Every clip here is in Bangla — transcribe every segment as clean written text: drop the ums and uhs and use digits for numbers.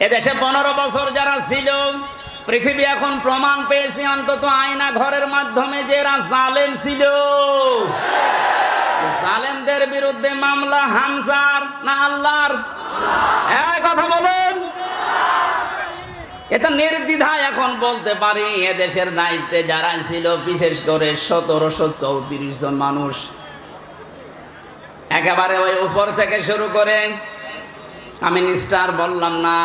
এদেশে 15 বছর যারা ছিল, পৃথিবী এখন প্রমাণ পেয়েছে অন্তত আয়না ঘরের মাধ্যমে যে এরা জালেম ছিল। জালেমদের বিরুদ্ধে মামলা হামজার না আল্লাহর? এই কথা বলুন। এটা নির্দ্বিধায় এখন বলতে পারি এদেশের দায়িত্বে যারা ছিল, বিশেষ করে 1734 জন মানুষ, একেবারে ওই উপর থেকে শুরু করে, আমি নিস্টার বললাম না,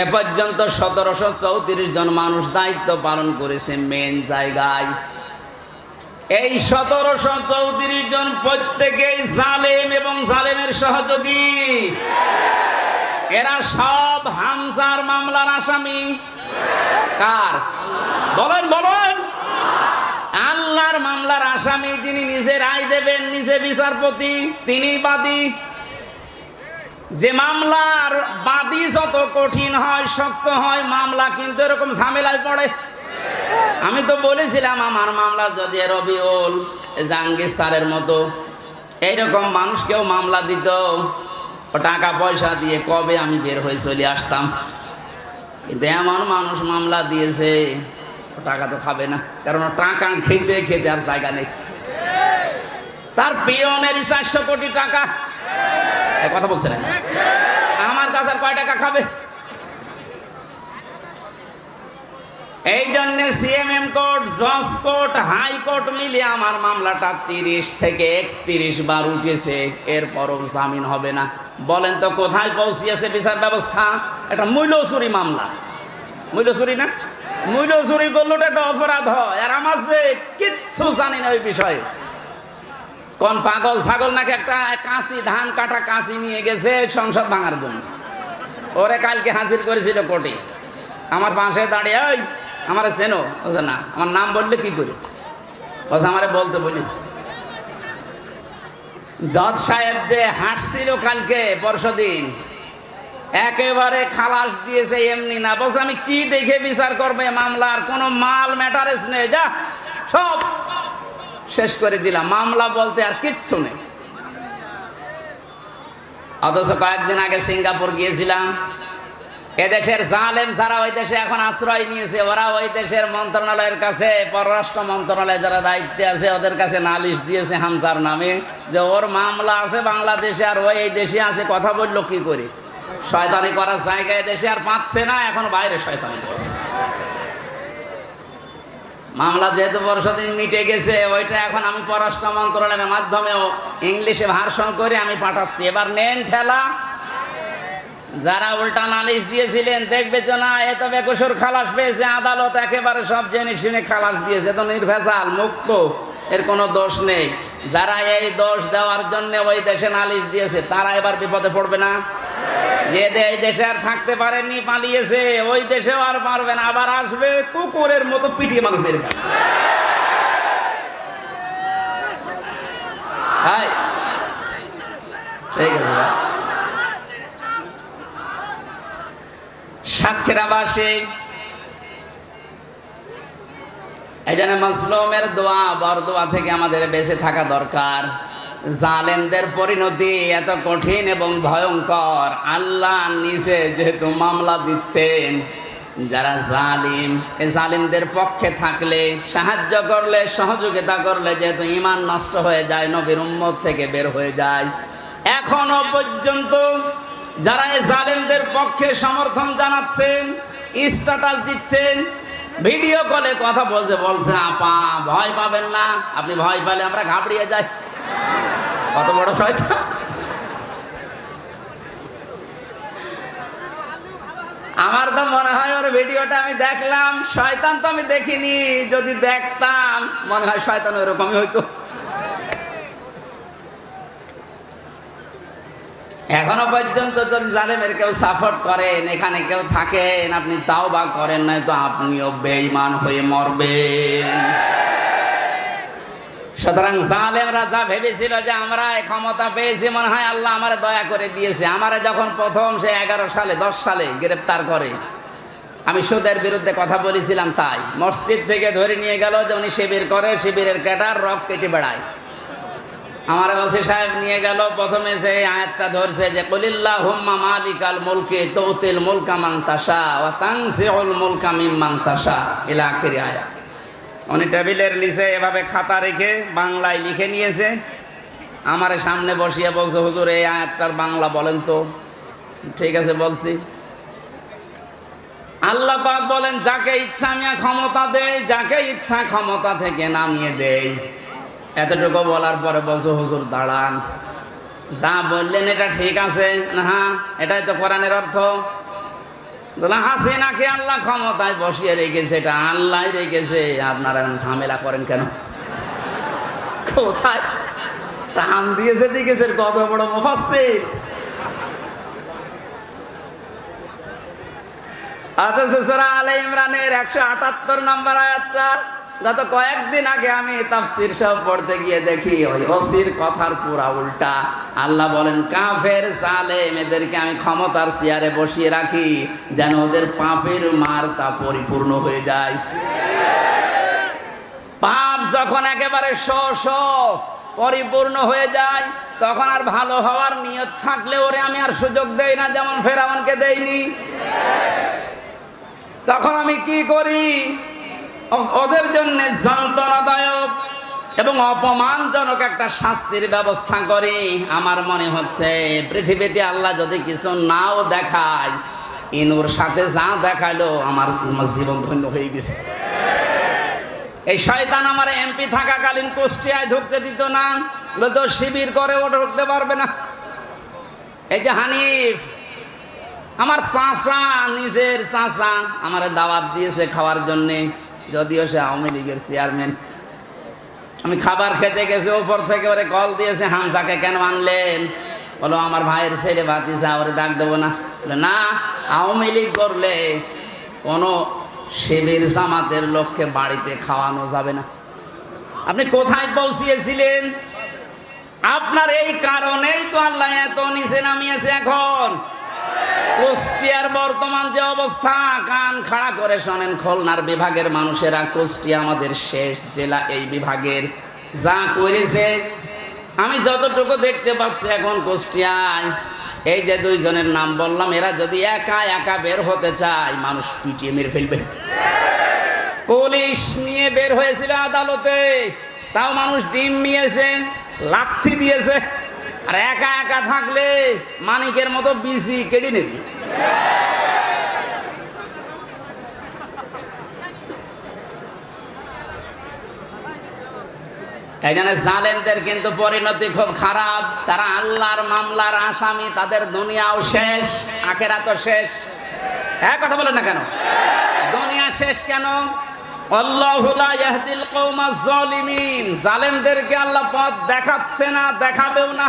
এ পর্যন্ত 1734 জন মানুষ দায়িত্ব পালন করেছে মেন জায়গায়। এই 1734 জন প্রত্যেকেই জালেম এবং জালেমের সহযোগী। এরা সব হামজার মামলার আসামি। কার? বলেন বলেন। আল্লাহর মামলার আসামি, যিনি নিজে রায় দেবেন, নিজে বিচারপতি, তিনি বাদী। যে মামলার বাদী যত কঠিন হয়, শক্ত হয়, মামলা কিন্তু এরকম ঝামেলায় পড়ে। আমি তো বলেছিলাম আমার মামলা যদি রবিউল জাহাঙ্গীর স্যারের মতো এইরকম মানুষকেও মামলা দিত, টাকা পয়সা দিয়ে কবে আমি বের হয়ে চলে আসতাম। কিন্তু এমন মানুষ মামলা দিয়েছে, টাকা তো খাবে না, কারণ টাকা খেতে খেতে আর জায়গা নেই। তার পিয়নেরই 400 কোটি টাকা। কথা বলছে না, আমার কাছে আর কয় টাকা খাবে? এই জন্য সিএমএম কোর্ট, জজ কোর্ট, হাইকোর্ট মিলিয়ে আমার মামলাটা 30 থেকে 31 বার উঠেছে, এরপরও জামিন হবে না। বলেন তো কোথায় পৌঁছিয়েছে বিচার ব্যবস্থা? একটা মূল্য চুরি মামলা। মূল্য চুরি না, মূল্য চুরি করলে একটা অপরাধ হয়, আর আমার যে কিচ্ছু জানি না ওই বিষয়ে। কোন পাগল ছাগল নাকি একটা কাঁচি, ধান কাটা কাঁচি নিয়ে গেছে সংসদ ভাঙার জন্য। ওরে কালকে হাজির করেছিল কোর্টে। আমার পাশে দাঁড়িয়ে, ওই আমার চেনো? বলছে না। আমার নাম বললে কি করি? বলছে আমারে বলতে বলিস। জজ সাহেব যে হাসছিল কালকে পরশুদিন, একেবারে খালাস দিয়েছে এমনি না। বলছে আমি কি দেখে বিচার করবে মামলার? কোনো মাল ম্যাটারেস নেই, যা সব শেষ করে দিলাম, মামলা বলতে আর কিচ্ছু নেই। অথচ কয়েকদিন আগে সিঙ্গাপুর গিয়েছিলাম। এদেশের জালেম যারা ওই দেশে এখন আশ্রয় নিয়েছে, ওরা ওই দেশের মন্ত্রণালয়ের কাছে, পররাষ্ট্র মন্ত্রণালয় যারা দায়িত্বে আছে, ওদের কাছে নালিশ দিয়েছে হামজার নামে, যে ওর মামলা আছে বাংলাদেশে আর ওই এই দেশে আছে। কথা বললো কি করে? শয়তানি করার জায়গায় দেশে আর পাচ্ছে না, এখন বাইরে শয়তানি করছে। মামলা যেহেতু পরশুদিন মিটে গেছে, ওইটা এখন আমি পররাষ্ট্র মন্ত্রণালয়ের মাধ্যমেও ইংলিশে ভার্সন করে আমি পাঠাচ্ছি। এবার নেন ঠেলা। যারা উল্টা নালিশ দিয়েছিলেন, দেখবে যে না এত বেকসুর খালাস পেয়েছে, আদালত একেবারে সব জেনে শুনে খালাস দিয়েছে, তো নির্ভেজাল মুক্ত, এর কোনো দোষ নেই। যারা এই দোষ দেওয়ার জন্য ওই দেশে নালিশ দিয়েছে, তারা এবার বিপদে পড়বে না? যে এই দেশে আর থাকতে পারেননি, পালিয়েছে, ওই দেশেও আর পারবে না, আবার আসবে, কুকুরের মতো পিটিয়ে মানুষ মেরে ফেলবে। ঠিক আছে। সাতক্ষীরাবাসী এই জন্য মাসলুমের দোয়া, বরদোয়া থেকে আমাদের বেঁচে থাকা দরকার। জালেমদের পরিণতি এত কঠিন এবং ভয়ঙ্কর। আল্লাহ নিজে যেহেতু মামলা দিচ্ছেন, যারা জালিম, এই জালিমদের পক্ষে থাকলে, সাহায্য করলে, সহযোগিতা করলে যেহেতু ঈমান নষ্ট হয়ে যায়, নবীর উম্মত থেকে বের হয়ে যায়। এখনো পর্যন্ত যারা এই জালেমদের পক্ষে সমর্থন জানাচ্ছেন, স্ট্যাটাস দিচ্ছেন, ভিডিও কলে কথা বলছে, আপা ভয় পাবেন না, আপনি ভয় পেলে আমরা ঘাবড়িয়ে যাই। কত বড় শয়তান! আমার তো মনে হয় ওর ভিডিওটা আমি দেখলাম, শয়তান তো আমি দেখিনি, যদি দেখতাম মনে হয় শয়তান ওরকমই হইতো। এখনো পর্যন্ত যদি জালেমের কেউ সাপোর্ট করেন, এখানে কেউ থাকেন, আপনি তাওবা করেন, নাই তো আপনিও বেঈমান হয়ে মরবেন। সুতরাং জালেমরা যা ভেবেছিল যে আমরা ক্ষমতা পেয়েছি, মনে হয় আল্লাহ আমারে দয়া করে দিয়েছে। আমারে যখন প্রথম সে 11 সালে 10 সালে গ্রেফতার করে, আমি সুদের বিরুদ্ধে কথা বলেছিলাম, তাই মসজিদ থেকে ধরে নিয়ে গেল যে উনি শিবির করে, শিবিরের ক্যাডার, রক কেটে বেড়ায়। আমার ওসি সাহেব নিয়ে গেল, প্রথমে যে আয়াতটা ধরছে যে কুলিল্লাহুম্মা মালিকাল মুলকি তুতিল মুলকা মান তাশা ওয়া তানজিউল মুলকা মিম্মান তাশা ইলা আখির আয়াত। উনি টেবিলের নিচে এভাবে খাতা রেখে বাংলায় লিখে নিয়েছে, আমার সামনে বসিয়ে বলছে হুজুর এই আয়াতটার বাংলা বলেন তো। ঠিক আছে বলছি। আল্লাহ পাক বলেন যাকে ইচ্ছা আমি ক্ষমতা দেই, যাকে ইচ্ছা ক্ষমতা থেকে নামিয়ে দেই। এতটুকু বলার পরে বলছো হুজুর দাঁড়ান, যা বললেন এটা ঠিক আছে না? হ্যাঁ, এটাই তো কোরআনের অর্থ। হাসিনাকে আল্লাহ ক্ষমতায় বসিয়ে রেখেছে, এটা আল্লাহ রেখেছে, আপনারা ঝামেলা করেন কেন? কোথায় টান দিয়েছে দেখেছে, কত বড় মুফাসসির। সূরা আলে ইমরানের 178 নম্বর আয়াতটা গত কয়েকদিন আগে আমি তাফসীর সব পড়তে গিয়ে দেখি ওই ওসির কথার পুরা উল্টা। আল্লাহ বলেন কাফের জালেম এদেরকে আমি ক্ষমতার চেয়ারে বসিয়ে রাখি যেন ওদের পাপের মার তা পরিপূর্ণ হয়ে যায়। পাপ যখন একেবারে পরিপূর্ণ হয়ে যায় তখন আর ভালো হওয়ার নিয়ত থাকলে ওরে আমি আর সুযোগ দেই না, যেমন ফেরাউনকে দেইনি। তখন আমি কি করি? ওদের জন্য যন্ত্রণাদায়ক এবং অপমানজনক একটা শাস্তির ব্যবস্থা করি। আমার মনে হচ্ছে পৃথিবীতে আল্লাহ যদি কিছু নাও দেখায়, ইনুর সাথে যা দেখাইলো আমার জীবন ধন্য হয়ে গেছে। এই শয়তান আমার এমপি থাকাকালীন কুষ্টিয়ায় ঢুকতে দিত না, তো শিবির করে ও ঢুকতে পারবে না। এই যে হানিফ আমার চাচা, নিজের চাচা আমার দাওয়াত দিয়েছে খাওয়ার জন্যে, যদিও সে আওয়ামী লীগের চেয়ারম্যান। আমি খাবার খেতে গেছি, ওপর থেকে ওরে কল দিয়েছে হামজাকে কেন আনলেন? বলো আমার ভাইয়ের ছেলে ভাতিজা, ওরে ডাক দেবো না? না, আওয়ামী লীগ করলে কোনো শিবির জামাতের লোককে বাড়িতে খাওয়ানো যাবে না। আপনি কোথায় পৌঁছিয়েছিলেন? আপনার এই কারণেই তো আল্লাহ এত নিচে নামিয়েছে। এখন কুষ্টিয়ার বর্তমান যে অবস্থা, কান খাড়া করে শোনেন খুলনার বিভাগের মানুষেরা, কুষ্টিয়া আমাদের শেষ জেলা, এই বিভাগের যা করেছে আমি যতটুকু দেখতে পাচ্ছি এখন কুষ্টিয়ায়, এই যে দুইজনের নাম বললাম, এরা যদি একা একা বের হতে চায় মানুষ পিটিয়ে মেরে ফেলবে। পুলিশ নিয়ে বের হয়েছিল আদালতে, তাও মানুষ ডিম নিয়েছে, লাথি দিয়েছে। আর একা একা থাকলে মানিকের মতো বিসি কেটে নেবে। এখানে জালেমদের কিন্তু পরিণতি খুব খারাপ। তারা আল্লাহর মামলার আসামি, তাদের দুনিয়াও শেষ, আখিরাতও শেষ। এক কথা বলেন না কেন? দুনিয়া শেষ কেন? আল্লাহু লা ইয়াহদিল কওমাজ জালিমিন। জালেমদেরকে আল্লাহ পথ দেখাচ্ছে না, দেখাবেও না।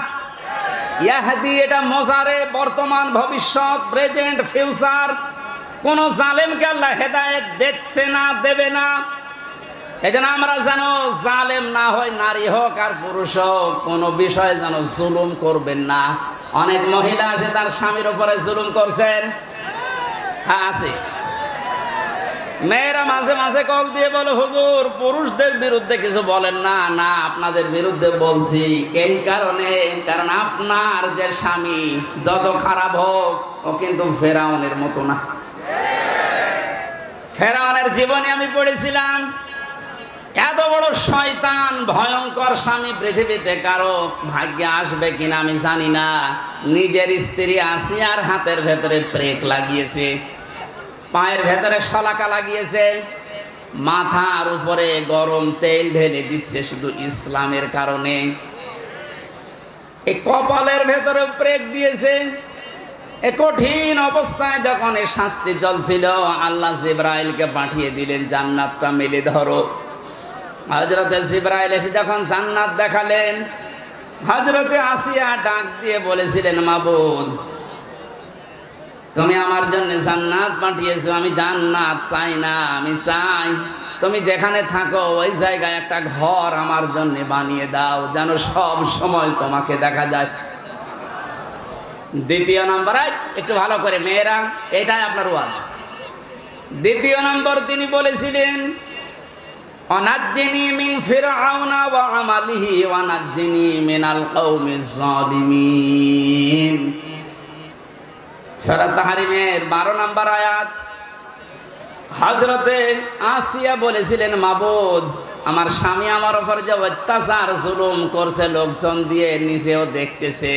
ইয়াহদি এটা মোজারে, বর্তমান, ভবিষ্যৎ, প্রেজেন্ট, ফিউচার। কোন জালেমকে আল্লাহ হেদায়েত দিচ্ছে না, দেবে না। এজন্য আমরা যেন জালেম না হয়, নারী হোক আর পুরুষ হোক, কোনো বিষয়ে যেন জুলুম করবেন না। অনেক মহিলা আছে তার স্বামীর উপরে জুলুম করছেন। হ্যাঁ আছে। মেয়েরা মাঝে মাঝে কল দিয়ে বলে হুজুর পুরুষদের বিরুদ্ধে কিছু বলেন না। না, আপনাদের বিরুদ্ধে বলছি এই কারণে, কারণ আপনার যে স্বামী যত খারাপ হোক ও কিন্তু ফেরাউনের মতো না। ফেরাউনের জীবনে আমি পড়েছিলাম, এত বড় শয়তান ভয়ঙ্কর স্বামী পৃথিবীতে কারো ভাগ্যে আসবে কিনা আমি জানি না। নিজের স্ত্রী আসিয়ার হাতের ভেতরে ব্রেক লাগিয়েছে, পায়ের ভেতরে শলাকা লাগিয়েছে, মাথার উপরে গরম তেল ঢেলে দিচ্ছে শুধু ইসলামের কারণে। এই কপালের ভেতরে ব্রেক দিয়েছে। এ কঠিন অবস্থায় যখন এই শাস্তি চলছিল, আল্লাহ জিবরাইলকে পাঠিয়ে দিলেন, জান্নাতটা মেলে ধরো। হযরতে জিবরাইল এসে যখন জান্নাত দেখালেন, হযরতে আসিয়া ডাক দিয়ে বলেছিলেন, মাবুদ তুমি আমার জন্য জান্নাত পাঠিয়েছো, আমি জান্নাত চাই না, আমি চাই তুমি যেখানে থাকো ওই জায়গায় একটা ঘর আমার জন্য বানিয়ে দাও, যেন সব সময় তোমাকে দেখা যায়। দ্বিতীয় নম্বর, একটু ভালো করে মেয়েরা, এটাই আপনার ওয়াজ। দ্বিতীয় নম্বর তিনি বলেছিলেন, ওয়ানাজ্জিনি মিন ফিরআউনা ওয়া আমালিহি ওয়ানাজ্জিনি মিনাল কওমিজ জালিমিন। সূরা তাহরিমের 12 নম্বর আয়াত। হযরতে আসিয়া বলেছিলেন, মাবুদ, আমার স্বামী আমার উপর যে অত্যাচার জুলুম করছে, লোকজন দিয়ে নিজেও দেখতেছে,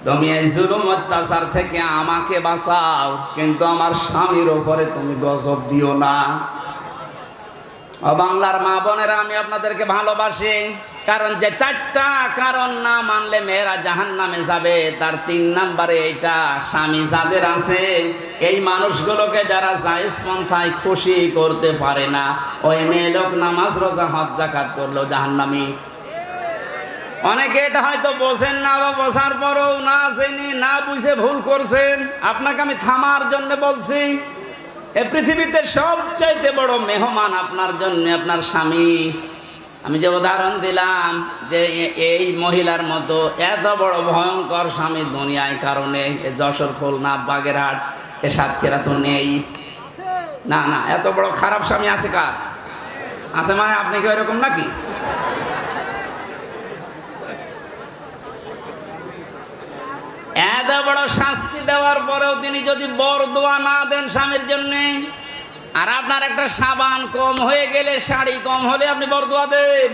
তুমি এই জুলুম অত্যাচার থেকে আমাকে বাঁচাও, কিন্তু আমার স্বামীর উপরে তুমি গজব দিও না। ও বাংলার মা বোনেরা, আমি আপনাদেরকে ভালোবাসি, কারণ যে 4টা কারণ না মানলে মেয়েরা জাহান্নামে যাবে, তার 3 নম্বরে এইটা। স্বামী যাদের আছে, এই মানুষগুলোকে যারা জায়েজ পন্থায় খুশি করতে পারে না, ওই মেয়ে লোক নামাজ রোজা হজ যাকাত করলেও জাহান্নামী। অনেকে এটা হয়তো বোঝেন না, বা বোঝার পরেও না জেনে না বুঝে ভুল করছেন। আপনাকে আমি থামার জন্য বলছি, এই পৃথিবীতে সবচাইতে বড় মেহমান আপনার জন্য আপনার স্বামী। আমি যে উদাহরণ দিলাম যে এই মহিলার মতো এত বড় ভয়ঙ্কর স্বামী দুনিয়ায় কারণে যশোর, খুলনা, বাগেরহাট, এ সাতক্ষীরা তো নেই। না না, এত বড় খারাপ স্বামী আছে কার? আছে মানে আপনি কি এরকম নাকি? এত বড় শাস্তি দেওয়ার পরেও তিনি যদি বরদোয়া না দেন স্বামীর জন্য, আর আপনার একটা সাবান কম হয়ে গেলে, শাড়ি কম হলে আপনি বরদোয়া দেন।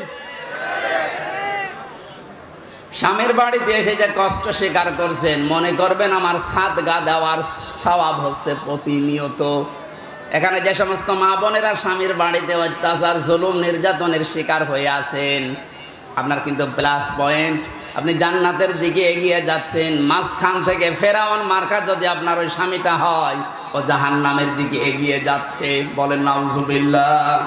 স্বামীর বাড়িতে এসে যে কষ্ট স্বীকার করছেন, মনে করবেন আমার সাদগা দেওয়ার সওয়াব হচ্ছে প্রতিনিয়ত। এখানে যে সমস্ত মা বোনেরা স্বামীর বাড়িতে অত্যাচার, জুলুম, নির্যাতনের শিকার হয়ে আছেন, আপনার কিন্তু প্লাস পয়েন্ট, আপনি জান্নাতের দিকে এগিয়ে যাচ্ছেন। মাঝখান থেকে ফেরাউন মার্কা যদি আপনার ওই স্বামীটা হয়, ও জাহান্নামের দিকে এগিয়ে যাচ্ছে। বলেন নাউজুবিল্লাহ।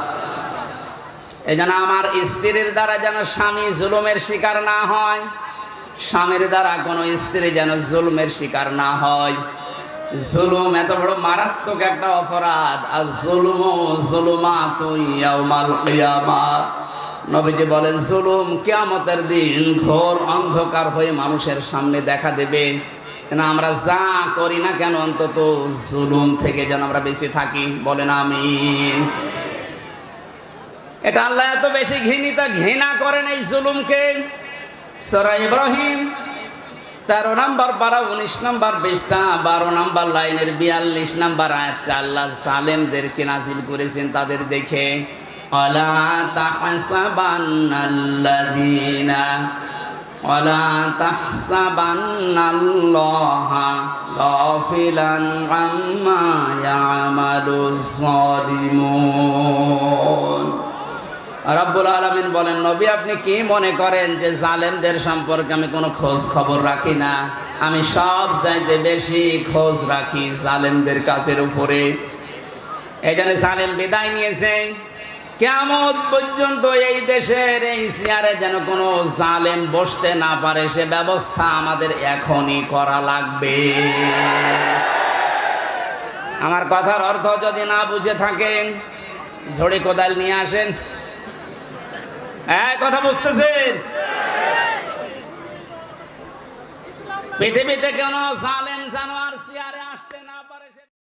এই জন্য আমার স্ত্রীর দ্বারা যেন স্বামী জুলুমের শিকার না হয়, স্বামীর দ্বারা কোনো স্ত্রী যেন জুলুমের শিকার না হয়। জুলুম এত বড় মারাত্মক একটা অপরাধ। আর জুলুমু যুলুমাতুন ইয়াউমাল কিয়ামাহ, নবীজি বলেন জুলুম কিয়ামতের দিন ঘোর অন্ধকার হয়ে মানুষের সামনে দেখা দেবে। না আমরা যা করি না কেন, অন্তত জুলুম থেকে যেন আমরা বেঁচে থাকি। বলেন আমিন। এটা আল্লাহ এত বেশি ঘৃণা করেন এই জুলুমকে। সূরা ইব্রাহিম 13 নম্বর পারা 19 নম্বর পৃষ্ঠা 12 নম্বর লাইনের 42 নম্বর আয়াতটা আল্লাহ জালেমদেরকে নাজিল করেছেন তাদের দেখে। ওয়ালা তাহসাবান্নাল্লাহা গাফিলান আম্মা ইয়ামালুজ জালিমুন। রব্বুল আলামিন বলেন, নবী আপনি কি মনে করেন যে জালেমদের সম্পর্কে আমি কোনো খোঁজ খবর রাখি না? আমি সব চাইতে বেশি খোঁজ রাখি জালেমদের কাজের উপরে। এই জন্য জালেম বিদায় নিয়েছে। কিয়ামত পর্যন্ত এই দেশের এই চেয়ারে যেন কোনো জালেম বসতে না পারে, সে ব্যবস্থা আমাদের এখনই করা লাগবে। আমার কথার অর্থ যদি না বুঝে থাকেন, ঝড়ি কোদাল নিয়ে আসেন। কথা বুঝতেছেন? পৃথিবীতে কেন জালেম